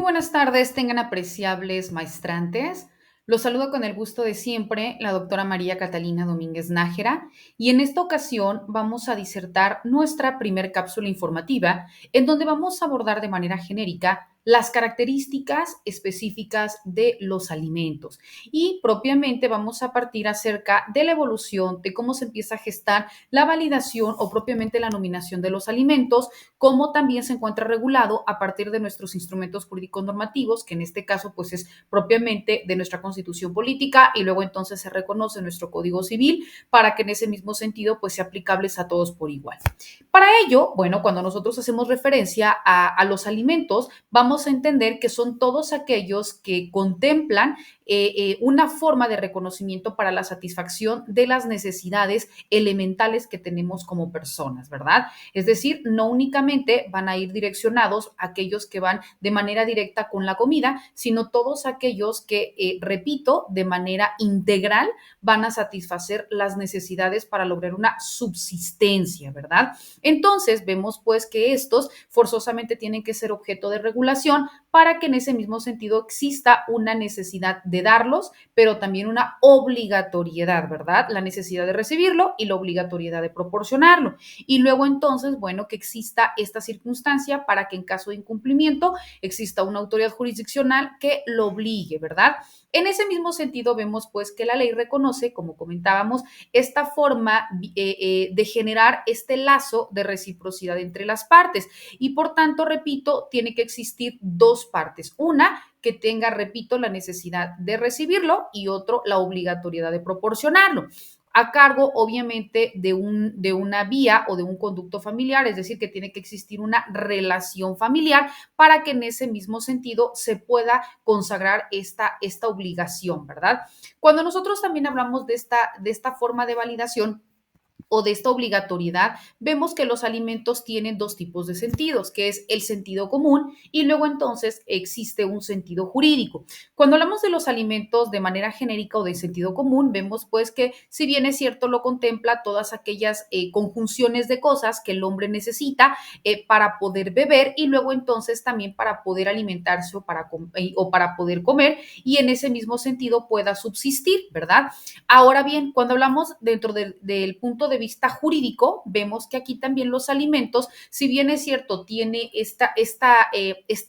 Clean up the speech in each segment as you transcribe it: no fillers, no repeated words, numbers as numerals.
Muy buenas tardes, tengan apreciables maestrantes. Los saludo con el gusto de siempre la doctora María Catalina Domínguez Nájera y en esta ocasión vamos a disertar nuestra primer cápsula informativa en donde vamos a abordar de manera genérica las características específicas de los alimentos y propiamente vamos a partir acerca de la evolución, de cómo se empieza a gestar la validación o propiamente la nominación de los alimentos, cómo también se encuentra regulado a partir de nuestros instrumentos jurídicos normativos, que en este caso pues es propiamente de nuestra constitución política y luego entonces se reconoce nuestro código civil para que en ese mismo sentido pues sea aplicables a todos por igual. Para ello, bueno, cuando nosotros hacemos referencia a los alimentos, vamos a entender que son todos aquellos que contemplan una forma de reconocimiento para la satisfacción de las necesidades elementales que tenemos como personas, ¿verdad? Es decir, no únicamente van a ir direccionados a aquellos que van de manera directa con la comida, sino todos aquellos que, repito, de manera integral van a satisfacer las necesidades para lograr una subsistencia, ¿verdad? Entonces, vemos pues que estos forzosamente tienen que ser objeto de regulación para que en ese mismo sentido exista una necesidad de darlos, pero también una obligatoriedad, ¿verdad? La necesidad de recibirlo y la obligatoriedad de proporcionarlo. Y luego entonces, bueno, que exista esta circunstancia para que en caso de incumplimiento exista una autoridad jurisdiccional que lo obligue, ¿verdad? En ese mismo sentido, vemos pues que la ley reconoce, como comentábamos, esta forma de generar este lazo de reciprocidad entre las partes y por tanto, repito, tiene que existir dos partes. Una que tenga, repito, la necesidad de recibirlo y otro la obligatoriedad de proporcionarlo a cargo, obviamente, de una vía o de un conducto familiar, es decir, que tiene que existir una relación familiar para que en ese mismo sentido se pueda consagrar esta obligación, ¿verdad? Cuando nosotros también hablamos de esta forma de validación, o de esta obligatoriedad, vemos que los alimentos tienen dos tipos de sentidos, que es el sentido común y luego entonces existe un sentido jurídico. Cuando hablamos de los alimentos de manera genérica o de sentido común, vemos pues que si bien es cierto lo contempla todas aquellas conjunciones de cosas que el hombre necesita para poder beber y luego entonces también para poder alimentarse o para poder comer y en ese mismo sentido pueda subsistir, ¿verdad? Ahora bien, cuando hablamos dentro del punto de vista jurídico, vemos que aquí también los alimentos, si bien es cierto, tiene esta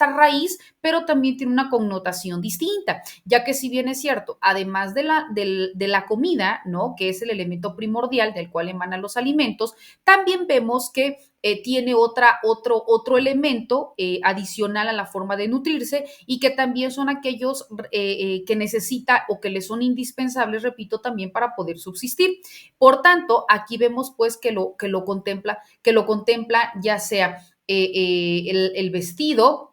raíz, pero también tiene una connotación distinta, ya que si bien es cierto, además de la comida, ¿no? Que es el elemento primordial del cual emanan los alimentos, también vemos que tiene otro elemento adicional a la forma de nutrirse y que también son aquellos que necesita o que le son indispensables, repito, también para poder subsistir. Por tanto, aquí vemos pues que lo contempla ya sea el vestido,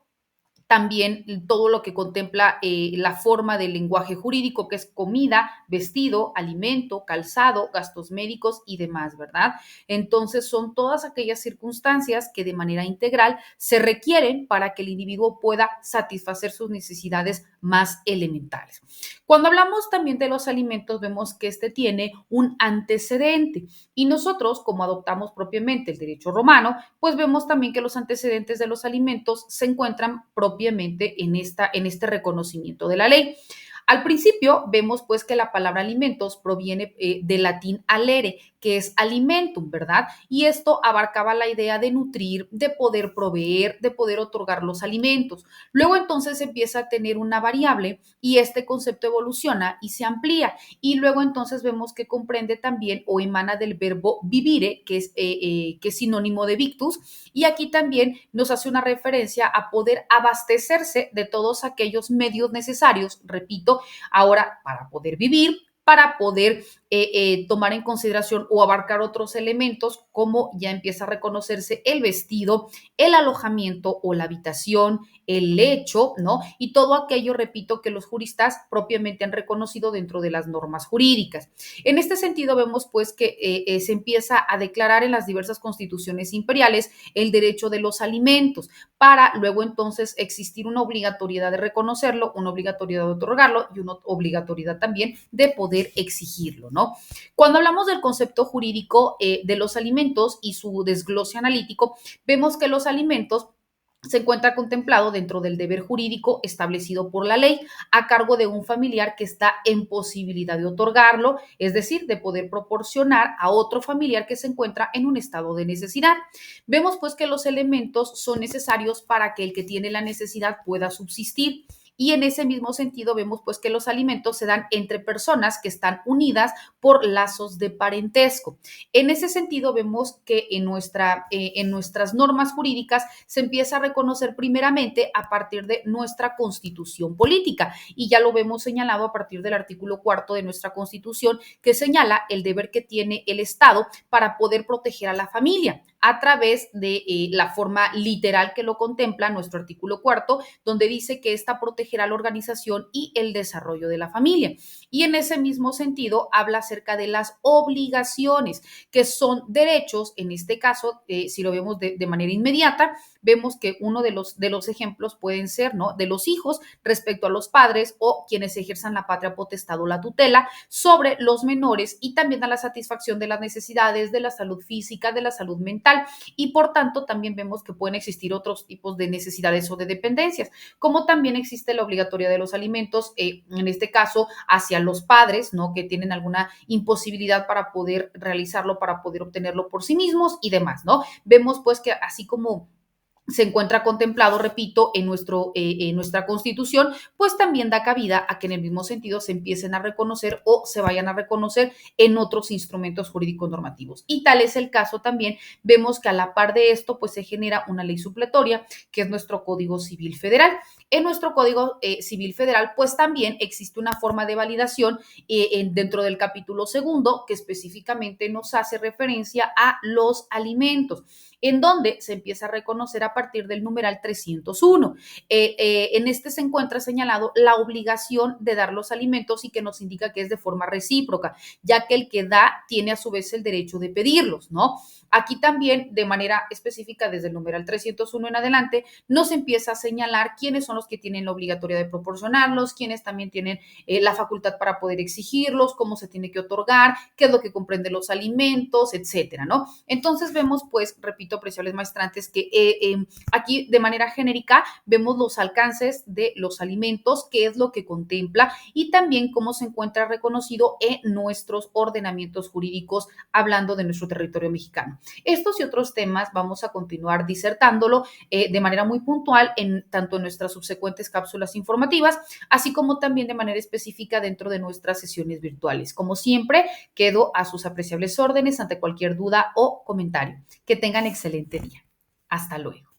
también todo lo que contempla la forma del lenguaje jurídico, que es comida, vestido, alimento, calzado, gastos médicos y demás, ¿verdad? Entonces, son todas aquellas circunstancias que de manera integral se requieren para que el individuo pueda satisfacer sus necesidades más elementales. Cuando hablamos también de los alimentos, vemos que este tiene un antecedente y nosotros, como adoptamos propiamente el derecho romano, pues vemos también que los antecedentes de los alimentos se encuentran propiamente en este reconocimiento de la ley. Al principio vemos pues que la palabra alimentos proviene del latín alere, que es alimentum, ¿verdad? Y esto abarcaba la idea de nutrir, de poder proveer, de poder otorgar los alimentos. Luego entonces empieza a tener una variable y este concepto evoluciona y se amplía. Y luego entonces vemos que comprende también o emana del verbo vivire, que es sinónimo de victus, y aquí también nos hace una referencia a poder abastecerse de todos aquellos medios necesarios, repito, ahora para poder vivir, para poder tomar en consideración o abarcar otros elementos como ya empieza a reconocerse el vestido, el alojamiento o la habitación, el lecho, ¿no? Y todo aquello, repito, que los juristas propiamente han reconocido dentro de las normas jurídicas. En este sentido, vemos pues que se empieza a declarar en las diversas constituciones imperiales el derecho de los alimentos para luego entonces existir una obligatoriedad de reconocerlo, una obligatoriedad de otorgarlo y una obligatoriedad también de poder exigirlo, ¿no? Cuando hablamos del concepto jurídico de los alimentos y su desglose analítico, vemos que los alimentos se encuentra contemplado dentro del deber jurídico establecido por la ley a cargo de un familiar que está en posibilidad de otorgarlo, es decir, de poder proporcionar a otro familiar que se encuentra en un estado de necesidad. Vemos pues que los elementos son necesarios para que el que tiene la necesidad pueda subsistir. Y en ese mismo sentido vemos pues que los alimentos se dan entre personas que están unidas por lazos de parentesco. En ese sentido vemos que en nuestras normas jurídicas se empieza a reconocer primeramente a partir de nuestra constitución política y ya lo vemos señalado a partir del artículo cuarto de nuestra constitución que señala el deber que tiene el Estado para poder proteger a la familia a través de la forma literal que lo contempla nuestro artículo cuarto, donde dice que esta protegerá la organización y el desarrollo de la familia. Y en ese mismo sentido habla acerca de las obligaciones, que son derechos, en este caso, si lo vemos de manera inmediata, vemos que uno de los ejemplos pueden ser, ¿no?, de los hijos respecto a los padres o quienes ejerzan la patria potestad o la tutela sobre los menores y también a la satisfacción de las necesidades de la salud física, de la salud mental y por tanto también vemos que pueden existir otros tipos de necesidades o de dependencias, como también existe la obligatoria de los alimentos, en este caso hacia los padres, ¿no?, que tienen alguna imposibilidad para poder realizarlo, para poder obtenerlo por sí mismos y demás, ¿no? Vemos pues que así como se encuentra contemplado, repito, en nuestra constitución, pues también da cabida a que en el mismo sentido se empiecen a reconocer o se vayan a reconocer en otros instrumentos jurídicos normativos. Y tal es el caso también, vemos que a la par de esto, pues se genera una ley supletoria, que es nuestro Código Civil Federal. En nuestro Código Civil Federal, pues también existe una forma de validación dentro del capítulo segundo, que específicamente nos hace referencia a los alimentos en donde se empieza a reconocer a partir del numeral 301. En este se encuentra señalado la obligación de dar los alimentos y que nos indica que es de forma recíproca, ya que el que da tiene a su vez el derecho de pedirlos, ¿no? Aquí también, de manera específica, desde el numeral 301 en adelante, nos empieza a señalar quiénes son los que tienen la obligatoria de proporcionarlos, quiénes también tienen la facultad para poder exigirlos, cómo se tiene que otorgar, qué es lo que comprende los alimentos, etcétera, ¿no? Entonces vemos, pues, repito, apreciables maestrantes, que aquí de manera genérica vemos los alcances de los alimentos, qué es lo que contempla y también cómo se encuentra reconocido en nuestros ordenamientos jurídicos, hablando de nuestro territorio mexicano. Estos y otros temas vamos a continuar disertándolo de manera muy puntual en tanto en nuestras subsecuentes cápsulas informativas, así como también de manera específica dentro de nuestras sesiones virtuales. Como siempre, quedo a sus apreciables órdenes ante cualquier duda o comentario. Que tengan excelente día. Hasta luego.